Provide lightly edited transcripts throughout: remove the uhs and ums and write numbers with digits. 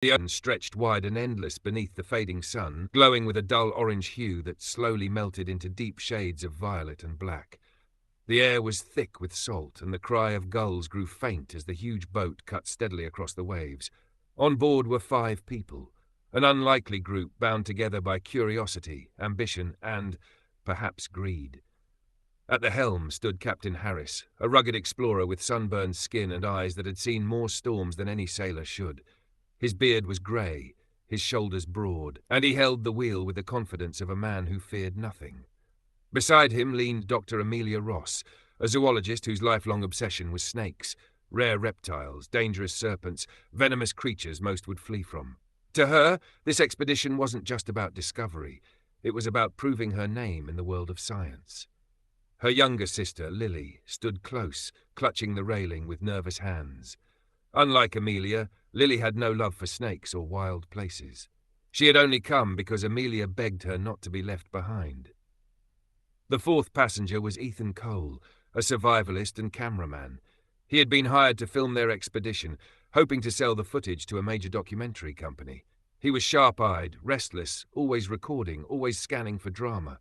The ocean stretched wide and endless beneath the fading sun, glowing with a dull orange hue that slowly melted into deep shades of violet and black. The air was thick with salt, and the cry of gulls grew faint as the huge boat cut steadily across the waves. On board were 5 people, an unlikely group bound together by curiosity, ambition, and, perhaps, greed. At the helm stood Captain Harris, a rugged explorer with sunburned skin and eyes that had seen more storms than any sailor should. His beard was grey, his shoulders broad, and he held the wheel with the confidence of a man who feared nothing. Beside him leaned Dr. Amelia Ross, a zoologist whose lifelong obsession was snakes, rare reptiles, dangerous serpents, venomous creatures most would flee from. To her, this expedition wasn't just about discovery. It was about proving her name in the world of science. Her younger sister, Lily, stood close, clutching the railing with nervous hands. Unlike Amelia, Lily had no love for snakes or wild places. She had only come because Amelia begged her not to be left behind. The 4th passenger was Ethan Cole, a survivalist and cameraman. He had been hired to film their expedition, hoping to sell the footage to a major documentary company. He was sharp-eyed, restless, always recording, always scanning for drama.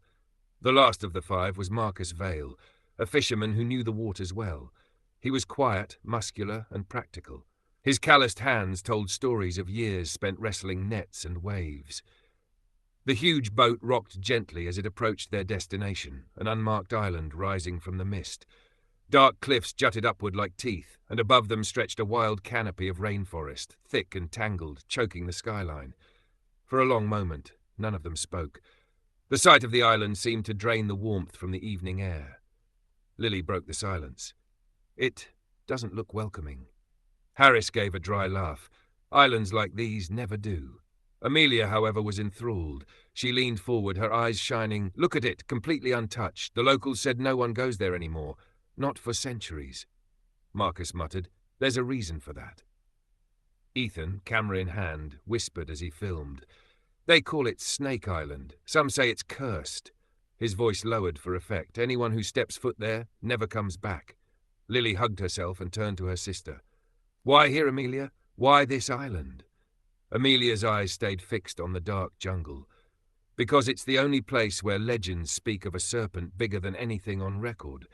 The last of the 5 was Marcus Vale, a fisherman who knew the waters well. He was quiet, muscular, and practical. His calloused hands told stories of years spent wrestling nets and waves. The huge boat rocked gently as it approached their destination, an unmarked island rising from the mist. Dark cliffs jutted upward like teeth, and above them stretched a wild canopy of rainforest, thick and tangled, choking the skyline. For a long moment, none of them spoke. The sight of the island seemed to drain the warmth from the evening air. Lily broke the silence. "It doesn't look welcoming." Harris gave a dry laugh. Islands like these never do. Amelia, however, was enthralled. She leaned forward, her eyes shining. "Look at it, completely untouched. The locals said no one goes there anymore. Not for centuries." Marcus muttered, "There's a reason for that." Ethan, camera in hand, whispered as he filmed. "They call it Snake Island. Some say it's cursed." His voice lowered for effect. "Anyone who steps foot there never comes back." Lily hugged herself and turned to her sister. "Why here, Amelia? Why this island?" Amelia's eyes stayed fixed on the dark jungle. "Because it's the only place where legends speak of a serpent bigger than anything on record.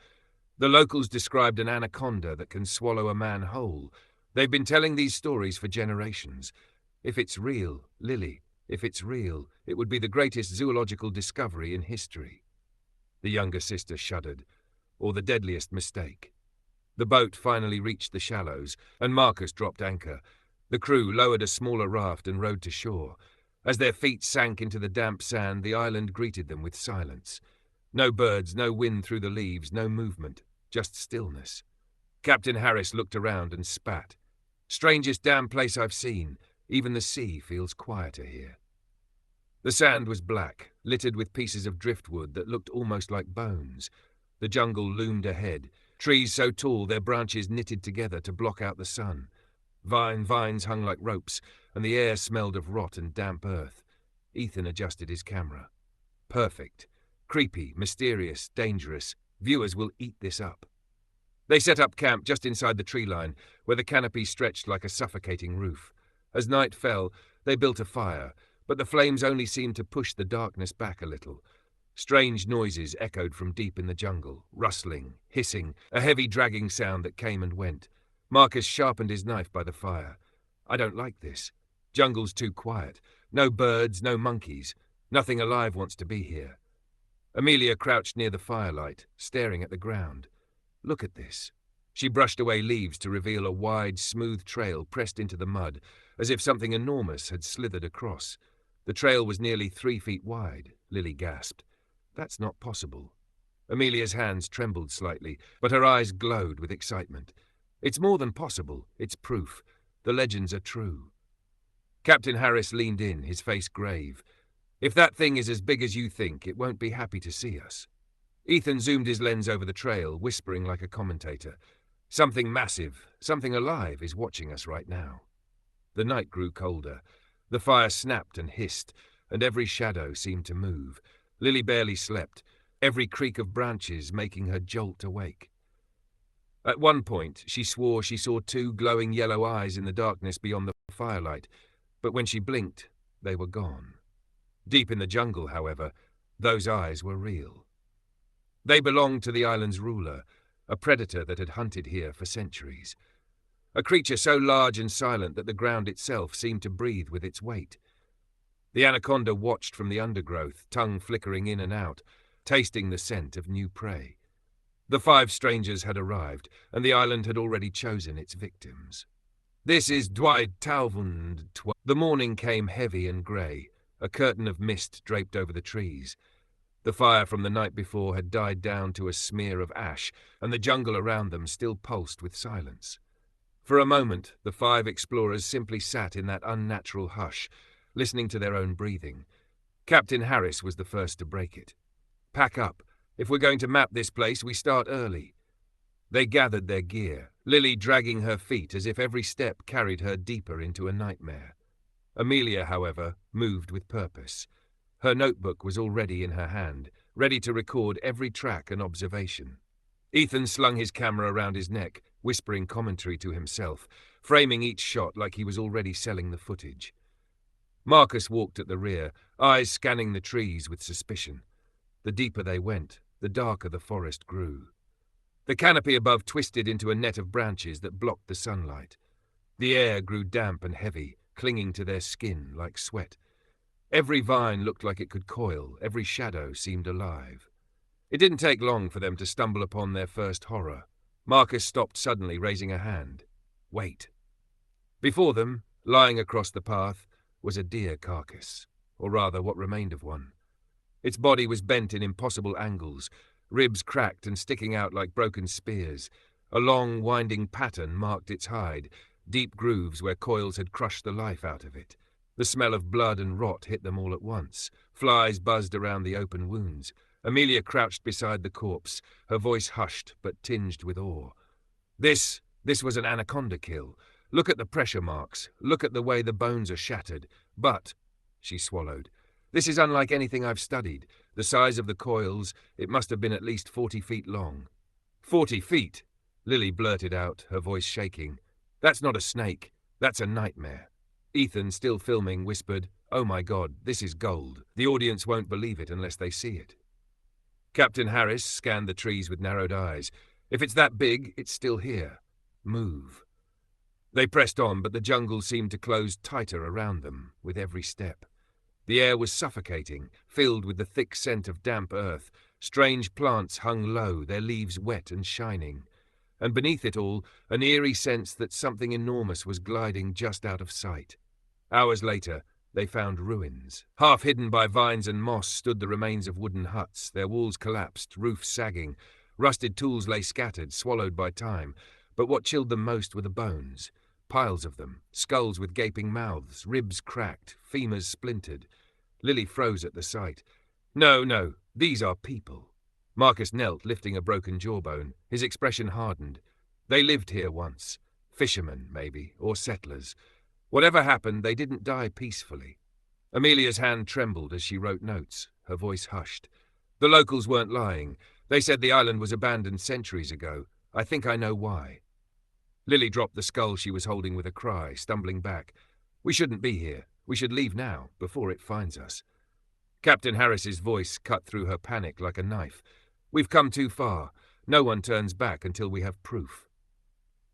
The locals described an anaconda that can swallow a man whole. They've been telling these stories for generations. If it's real, Lily, if it's real, it would be the greatest zoological discovery in history." The younger sister shuddered. "Or the deadliest mistake." The boat finally reached the shallows, and Marcus dropped anchor. The crew lowered a smaller raft and rowed to shore. As their feet sank into the damp sand, the island greeted them with silence. No birds, no wind through the leaves, no movement, just stillness. Captain Harris looked around and spat. "Strangest damn place I've seen. Even the sea feels quieter here." The sand was black, littered with pieces of driftwood that looked almost like bones. The jungle loomed ahead, trees so tall their branches knitted together to block out the sun. Vines hung like ropes, and the air smelled of rot and damp earth. Ethan adjusted his camera. "Perfect. Creepy, mysterious, dangerous. Viewers will eat this up." They set up camp just inside the tree line, where the canopy stretched like a suffocating roof. As night fell, they built a fire, but the flames only seemed to push the darkness back a little. Strange noises echoed from deep in the jungle, rustling, hissing, a heavy dragging sound that came and went. Marcus sharpened his knife by the fire. "I don't like this. Jungle's too quiet. No birds, no monkeys. Nothing alive wants to be here." Amelia crouched near the firelight, staring at the ground. "Look at this." She brushed away leaves to reveal a wide, smooth trail pressed into the mud, as if something enormous had slithered across. The trail was nearly 3 feet wide, Lily gasped. "That's not possible." Amelia's hands trembled slightly, but her eyes glowed with excitement. "It's more than possible. It's proof. The legends are true." Captain Harris leaned in, his face grave. "If that thing is as big as you think, it won't be happy to see us." Ethan zoomed his lens over the trail, whispering like a commentator. "Something massive, something alive is watching us right now." The night grew colder. The fire snapped and hissed, and every shadow seemed to move. Lily barely slept, every creak of branches making her jolt awake. At one point, she swore she saw 2 glowing yellow eyes in the darkness beyond the firelight. But when she blinked, they were gone. Deep in the jungle, however, those eyes were real. They belonged to the island's ruler, a predator that had hunted here for centuries. A creature so large and silent that the ground itself seemed to breathe with its weight. The anaconda watched from the undergrowth, tongue flickering in and out, tasting the scent of new prey. The 5 strangers had arrived, and the island had already chosen its victims. This is Dwight Talvund. The morning came heavy and grey, a curtain of mist draped over the trees. The fire from the night before had died down to a smear of ash, and the jungle around them still pulsed with silence. For a moment, the 5 explorers simply sat in that unnatural hush, listening to their own breathing. Captain Harris was the first to break it. "Pack up. If we're going to map this place, we start early." They gathered their gear, Lily dragging her feet as if every step carried her deeper into a nightmare. Amelia, however, moved with purpose. Her notebook was already in her hand, ready to record every track and observation. Ethan slung his camera around his neck, whispering commentary to himself, framing each shot like he was already selling the footage. Marcus walked at the rear, eyes scanning the trees with suspicion. The deeper they went, the darker the forest grew. The canopy above twisted into a net of branches that blocked the sunlight. The air grew damp and heavy, clinging to their skin like sweat. Every vine looked like it could coil, every shadow seemed alive. It didn't take long for them to stumble upon their first horror. Marcus stopped suddenly, raising a hand. "Wait." Before them, lying across the path, was a deer carcass, or rather what remained of one. Its body was bent in impossible angles, ribs cracked and sticking out like broken spears. A long, winding pattern marked its hide, deep grooves where coils had crushed the life out of it. The smell of blood and rot hit them all at once. Flies buzzed around the open wounds. Amelia crouched beside the corpse, her voice hushed but tinged with awe. This was an anaconda kill. Look at the pressure marks. Look at the way the bones are shattered. But, she swallowed, this is unlike anything I've studied. The size of the coils, it must have been at least 40 feet long. 40 feet? Lily blurted out, her voice shaking. That's not a snake. That's a nightmare. Ethan, still filming, whispered, "Oh my God, this is gold. The audience won't believe it unless they see it." Captain Harris scanned the trees with narrowed eyes. If it's that big, it's still here. Move. They pressed on, but the jungle seemed to close tighter around them with every step. The air was suffocating, filled with the thick scent of damp earth. Strange plants hung low, their leaves wet and shining. And beneath it all, an eerie sense that something enormous was gliding just out of sight. Hours later, they found ruins. Half hidden by vines and moss stood the remains of wooden huts, their walls collapsed, roofs sagging. Rusted tools lay scattered, swallowed by time. But what chilled them most were the bones. Piles of them, skulls with gaping mouths, ribs cracked, femurs splintered. Lily froze at the sight. No, these are people. Marcus knelt, lifting a broken jawbone. His expression hardened. They lived here once. Fishermen, maybe, or settlers. Whatever happened, they didn't die peacefully. Amelia's hand trembled as she wrote notes, her voice hushed. The locals weren't lying. They said the island was abandoned centuries ago. I think I know why. Lily dropped the skull she was holding with a cry, stumbling back. "We shouldn't be here. We should leave now, before it finds us." Captain Harris's voice cut through her panic like a knife. "We've come too far. No one turns back until we have proof."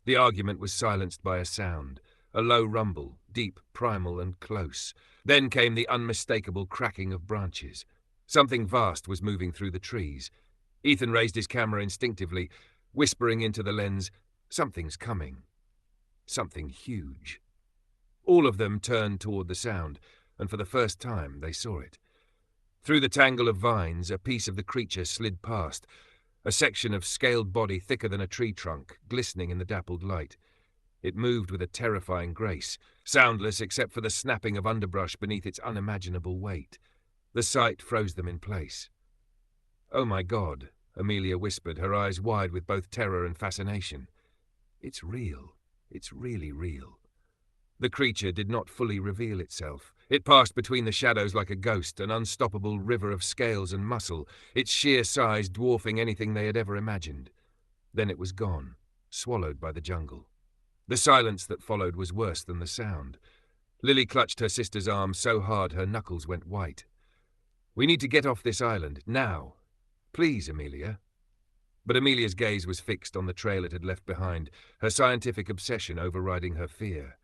The argument was silenced by a sound, a low rumble, deep, primal and close. Then came the unmistakable cracking of branches. Something vast was moving through the trees. Ethan raised his camera instinctively, whispering into the lens, "Something's coming. Something huge." All of them turned toward the sound, and for the first time they saw it. Through the tangle of vines, a piece of the creature slid past, a section of scaled body thicker than a tree trunk, glistening in the dappled light. It moved with a terrifying grace, soundless except for the snapping of underbrush beneath its unimaginable weight. The sight froze them in place. "Oh my God," Amelia whispered, her eyes wide with both terror and fascination. "It's real. It's really real." The creature did not fully reveal itself. It passed between the shadows like a ghost, an unstoppable river of scales and muscle, its sheer size dwarfing anything they had ever imagined. Then it was gone, swallowed by the jungle. The silence that followed was worse than the sound. Lily clutched her sister's arm so hard her knuckles went white. "We need to get off this island, now. Please, Amelia." But Amelia's gaze was fixed on the trail it had left behind, her scientific obsession overriding her fear.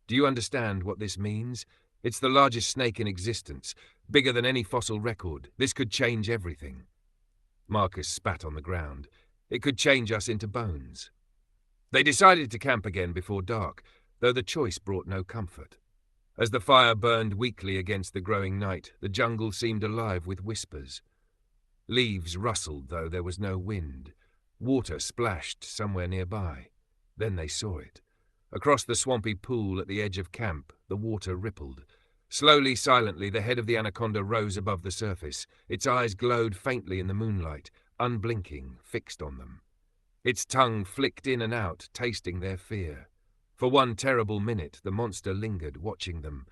"Do you understand what this means? It's the largest snake in existence, bigger than any fossil record. This could change everything." Marcus spat on the ground. "It could change us into bones." They decided to camp again before dark, though the choice brought no comfort. As the fire burned weakly against the growing night, the jungle seemed alive with whispers. Leaves rustled, though there was no wind. Water splashed somewhere nearby. Then they saw it. Across the swampy pool at the edge of camp, the water rippled. Slowly, silently, the head of the anaconda rose above the surface. Its eyes glowed faintly in the moonlight, unblinking, fixed on them. Its tongue flicked in and out, tasting their fear. For one terrible minute, the monster lingered, watching them.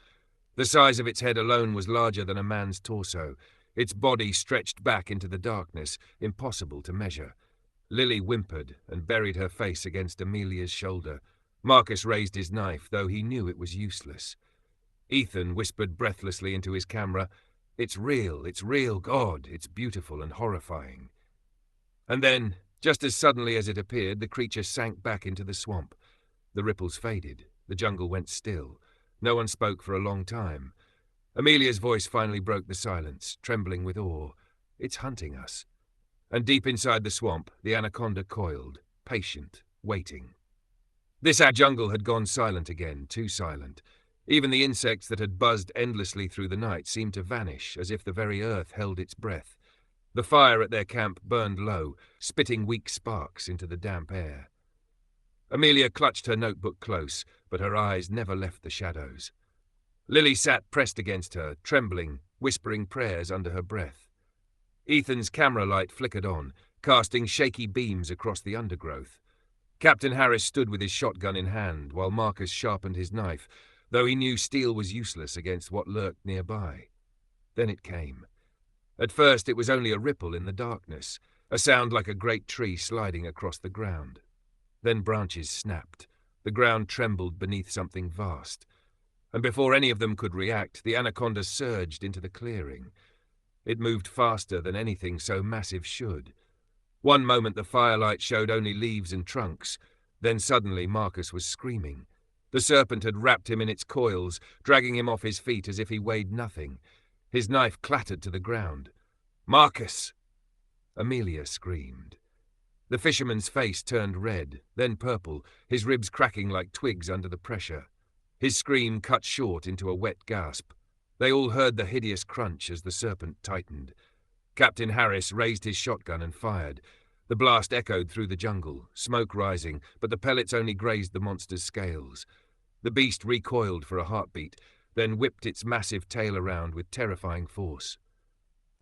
The size of its head alone was larger than a man's torso. Its body stretched back into the darkness, impossible to measure. Lily whimpered and buried her face against Amelia's shoulder. Marcus raised his knife, though he knew it was useless. Ethan whispered breathlessly into his camera, it's real, God, it's beautiful and horrifying." And then, just as suddenly as it appeared, the creature sank back into the swamp. The ripples faded. The jungle went still. No one spoke for a long time. Amelia's voice finally broke the silence, trembling with awe. "It's hunting us." And deep inside the swamp, the anaconda coiled, patient, waiting. This jungle had gone silent again, too silent. Even the insects that had buzzed endlessly through the night seemed to vanish, as if the very earth held its breath. The fire at their camp burned low, spitting weak sparks into the damp air. Amelia clutched her notebook close, but her eyes never left the shadows. Lily sat pressed against her, trembling, whispering prayers under her breath. Ethan's camera light flickered on, casting shaky beams across the undergrowth. Captain Harris stood with his shotgun in hand, while Marcus sharpened his knife, though he knew steel was useless against what lurked nearby. Then it came. At first it was only a ripple in the darkness, a sound like a great tree sliding across the ground. Then branches snapped. The ground trembled beneath something vast. And before any of them could react, the anaconda surged into the clearing. It moved faster than anything so massive should. One moment the firelight showed only leaves and trunks. Then suddenly Marcus was screaming. The serpent had wrapped him in its coils, dragging him off his feet as if he weighed nothing. His knife clattered to the ground. "Marcus!" Amelia screamed. The fisherman's face turned red, then purple, his ribs cracking like twigs under the pressure. His scream cut short into a wet gasp. They all heard the hideous crunch as the serpent tightened. Captain Harris raised his shotgun and fired. The blast echoed through the jungle, smoke rising, but the pellets only grazed the monster's scales. The beast recoiled for a heartbeat, then whipped its massive tail around with terrifying force.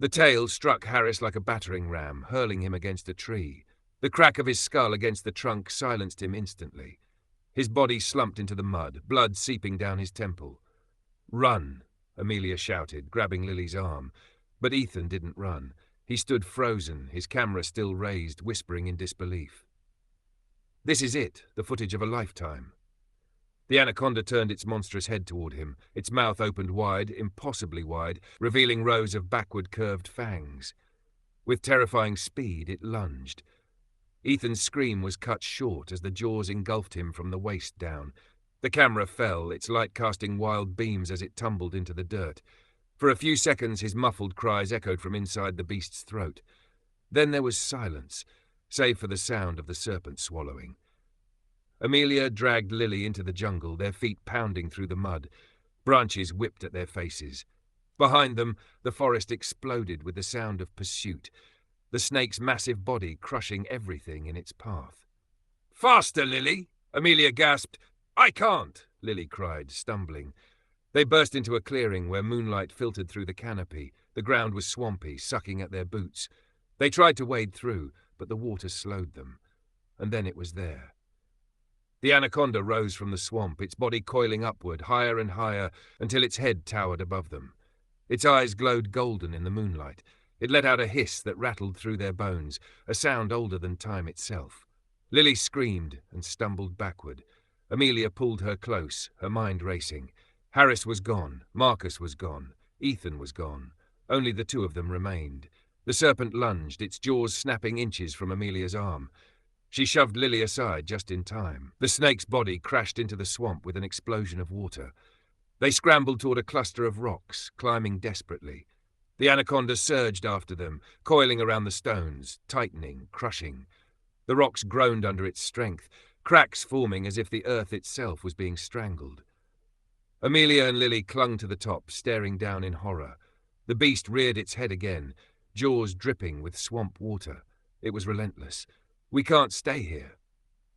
The tail struck Harris like a battering ram, hurling him against a tree. The crack of his skull against the trunk silenced him instantly. His body slumped into the mud, blood seeping down his temple. "Run!" Amelia shouted, grabbing Lily's arm. But Ethan didn't run. He stood frozen, his camera still raised, whispering in disbelief. This is it, the footage of a lifetime. The anaconda turned its monstrous head toward him, its mouth opened wide, impossibly wide, revealing rows of backward curved fangs. With terrifying speed, it lunged. Ethan's scream was cut short as the jaws engulfed him from the waist down. The camera fell, its light casting wild beams as it tumbled into the dirt. For a few seconds his muffled cries echoed from inside the beast's throat. Then there was silence, save for the sound of the serpent swallowing. Amelia dragged Lily into the jungle, their feet pounding through the mud. Branches whipped at their faces. Behind them, the forest exploded with the sound of pursuit, the snake's massive body crushing everything in its path. "Faster, Lily!" Amelia gasped. "I can't!" Lily cried, stumbling. They burst into a clearing where moonlight filtered through the canopy. The ground was swampy, sucking at their boots. They tried to wade through, but the water slowed them. And then it was there. The anaconda rose from the swamp, its body coiling upward, higher and higher, until its head towered above them. Its eyes glowed golden in the moonlight. It let out a hiss that rattled through their bones, a sound older than time itself. Lily screamed and stumbled backward. Amelia pulled her close, her mind racing. Harris was gone, Marcus was gone, Ethan was gone. Only the two of them remained. The serpent lunged, its jaws snapping inches from Amelia's arm. She shoved Lily aside just in time. The snake's body crashed into the swamp with an explosion of water. They scrambled toward a cluster of rocks, climbing desperately. The anaconda surged after them, coiling around the stones, tightening, crushing. The rocks groaned under its strength, cracks forming as if the earth itself was being strangled. Amelia and Lily clung to the top, staring down in horror. The beast reared its head again, jaws dripping with swamp water. It was relentless. "We can't stay here."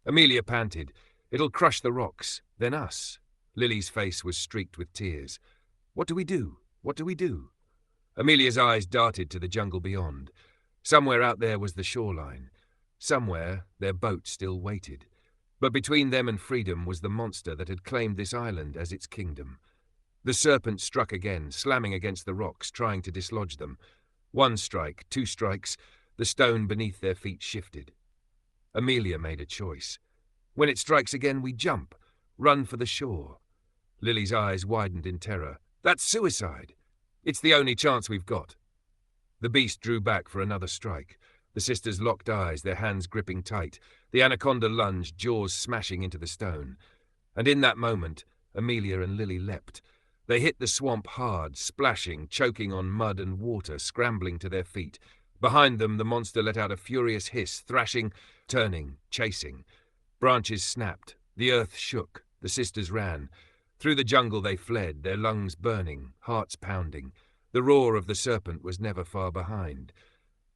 Amelia panted. "It'll crush the rocks, then us." Lily's face was streaked with tears. "What do we do? What do we do?" Amelia's eyes darted to the jungle beyond. Somewhere out there was the shoreline. Somewhere their boat still waited. But between them and freedom was the monster that had claimed this island as its kingdom. The serpent struck again, slamming against the rocks, trying to dislodge them. One strike, two strikes, the stone beneath their feet shifted. Amelia made a choice. "When it strikes again, we jump, run for the shore." Lily's eyes widened in terror. "That's suicide. It's the only chance we've got." The beast drew back for another strike. The sisters locked eyes, their hands gripping tight. The anaconda lunged, jaws smashing into the stone. And in that moment, Amelia and Lily leapt. They hit the swamp hard, splashing, choking on mud and water, scrambling to their feet. Behind them, the monster let out a furious hiss, thrashing, turning, chasing. Branches snapped. The earth shook. The sisters ran. Through the jungle they fled, their lungs burning, hearts pounding. The roar of the serpent was never far behind.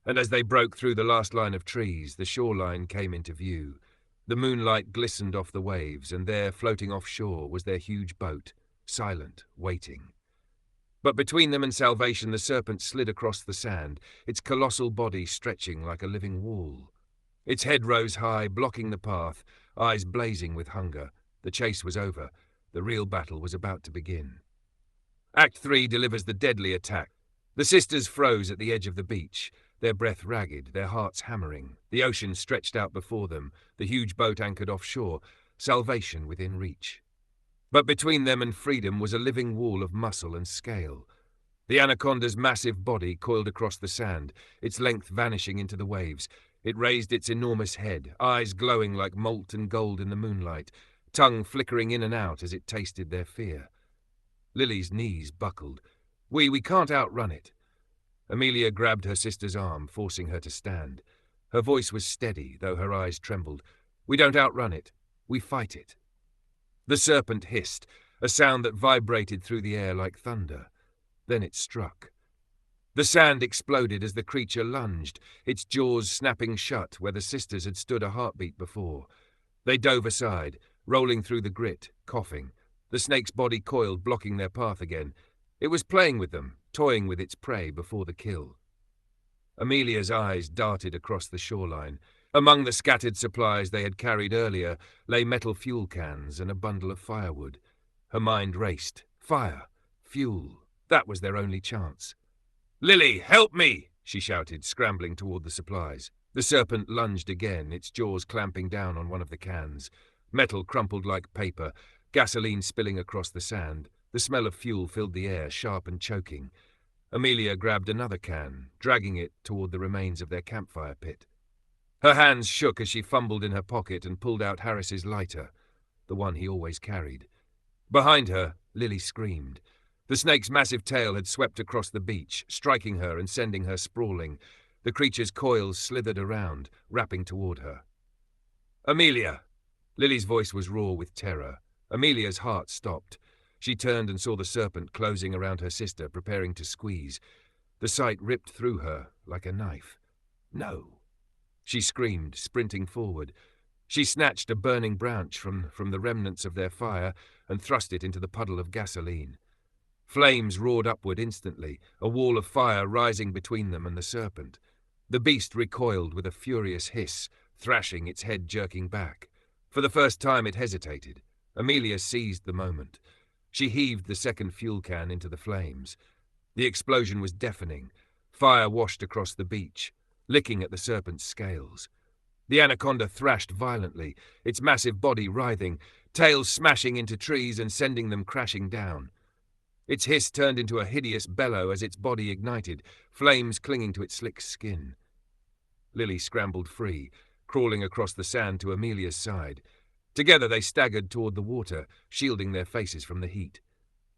And as they broke through the last line of trees, the shoreline came into view. The moonlight glistened off the waves, and there, floating offshore, was their huge boat, silent, waiting. But between them and salvation, the serpent slid across the sand, its colossal body stretching like a living wall. Its head rose high, blocking the path, eyes blazing with hunger. The chase was over. The real battle was about to begin. Act 3 delivers the deadly attack. The sisters froze at the edge of the beach, their breath ragged, their hearts hammering. The ocean stretched out before them, the huge boat anchored offshore, salvation within reach. But between them and freedom was a living wall of muscle and scale. The anaconda's massive body coiled across the sand, its length vanishing into the waves. It raised its enormous head, eyes glowing like molten gold in the moonlight, tongue flickering in and out as it tasted their fear. Lily's knees buckled. We can't outrun it." Amelia grabbed her sister's arm, forcing her to stand. Her voice was steady, though her eyes trembled. "We don't outrun it. We fight it." The serpent hissed, a sound that vibrated through the air like thunder. Then it struck. The sand exploded as the creature lunged, its jaws snapping shut where the sisters had stood a heartbeat before. They dove aside, rolling through the grit, coughing. The snake's body coiled, blocking their path again. It was playing with them, toying with its prey before the kill. Amelia's eyes darted across the shoreline. Among the scattered supplies they had carried earlier lay metal fuel cans and a bundle of firewood. Her mind raced. Fire, fuel, that was their only chance. "Lily, help me!" she shouted, scrambling toward the supplies. The serpent lunged again, its jaws clamping down on one of the cans. Metal crumpled like paper, gasoline spilling across the sand. The smell of fuel filled the air, sharp and choking. Amelia grabbed another can, dragging it toward the remains of their campfire pit. Her hands shook as she fumbled in her pocket and pulled out Harris's lighter, the one he always carried. Behind her, Lily screamed. The snake's massive tail had swept across the beach, striking her and sending her sprawling. The creature's coils slithered around, wrapping toward her. "Amelia!" Lily's voice was raw with terror. Amelia's heart stopped. She turned and saw the serpent closing around her sister, preparing to squeeze. The sight ripped through her like a knife. "No!" She screamed, sprinting forward. She snatched a burning branch from the remnants of their fire and thrust it into the puddle of gasoline. Flames roared upward instantly, a wall of fire rising between them and the serpent. The beast recoiled with a furious hiss, thrashing, its head jerking back. For the first time it hesitated. Amelia seized the moment. She heaved the second fuel can into the flames. The explosion was deafening. Fire washed across the beach, licking at the serpent's scales. The anaconda thrashed violently, its massive body writhing, tails smashing into trees and sending them crashing down. Its hiss turned into a hideous bellow as its body ignited, flames clinging to its slick skin. Lily scrambled free, crawling across the sand to Amelia's side. Together they staggered toward the water, shielding their faces from the heat.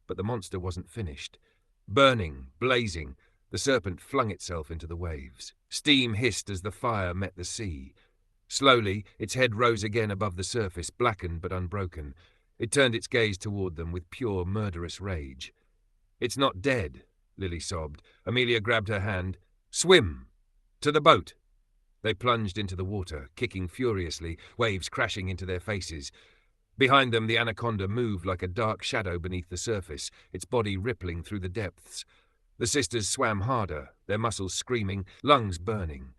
But the monster wasn't finished. Burning, blazing, the serpent flung itself into the waves. Steam hissed as the fire met the sea. Slowly, its head rose again above the surface, blackened but unbroken. It turned its gaze toward them with pure, murderous rage. "It's not dead," Lily sobbed. Amelia grabbed her hand. "Swim! To the boat!" They plunged into the water, kicking furiously, waves crashing into their faces. Behind them, the anaconda moved like a dark shadow beneath the surface, its body rippling through the depths. The sisters swam harder, their muscles screaming, lungs burning.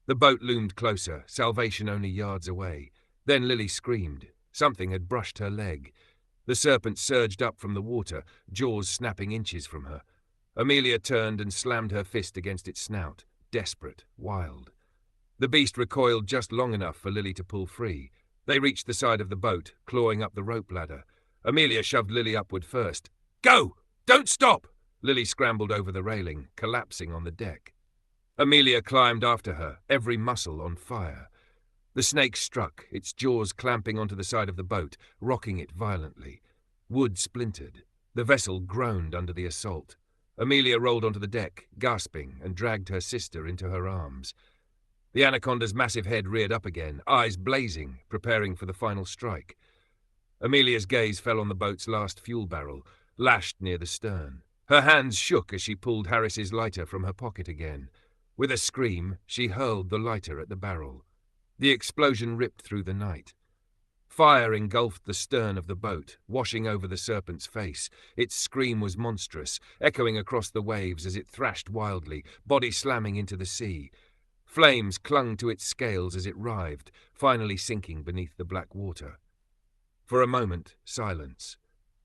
The boat loomed closer, salvation only yards away. Then Lily screamed. Something had brushed her leg. The serpent surged up from the water, jaws snapping inches from her. Amelia turned and slammed her fist against its snout, desperate, wild. The beast recoiled just long enough for Lily to pull free. They reached the side of the boat, clawing up the rope ladder. Amelia shoved Lily upward first. "Go! Don't stop!" Lily scrambled over the railing, collapsing on the deck. Amelia climbed after her, every muscle on fire. The snake struck, its jaws clamping onto the side of the boat, rocking it violently. Wood splintered. The vessel groaned under the assault. Amelia rolled onto the deck, gasping, and dragged her sister into her arms. The anaconda's massive head reared up again, eyes blazing, preparing for the final strike. Amelia's gaze fell on the boat's last fuel barrel, lashed near the stern. Her hands shook as she pulled Harris's lighter from her pocket again. With a scream, she hurled the lighter at the barrel. The explosion ripped through the night. Fire engulfed the stern of the boat, washing over the serpent's face. Its scream was monstrous, echoing across the waves as it thrashed wildly, body slamming into the sea. Flames clung to its scales as it writhed, finally sinking beneath the black water. For a moment, silence.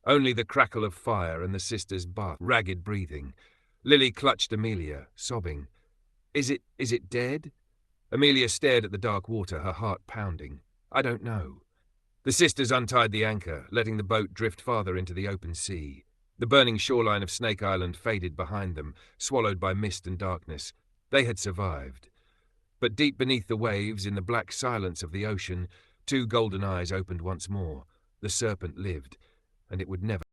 Only the crackle of fire and the sisters' ragged breathing. Lily clutched Amelia, sobbing. Is it dead?" Amelia stared at the dark water, her heart pounding. "I don't know." The sisters untied the anchor, letting the boat drift farther into the open sea. The burning shoreline of Snake Island faded behind them, swallowed by mist and darkness. They had survived. But deep beneath the waves, in the black silence of the ocean, two golden eyes opened once more. The serpent lived, and it would never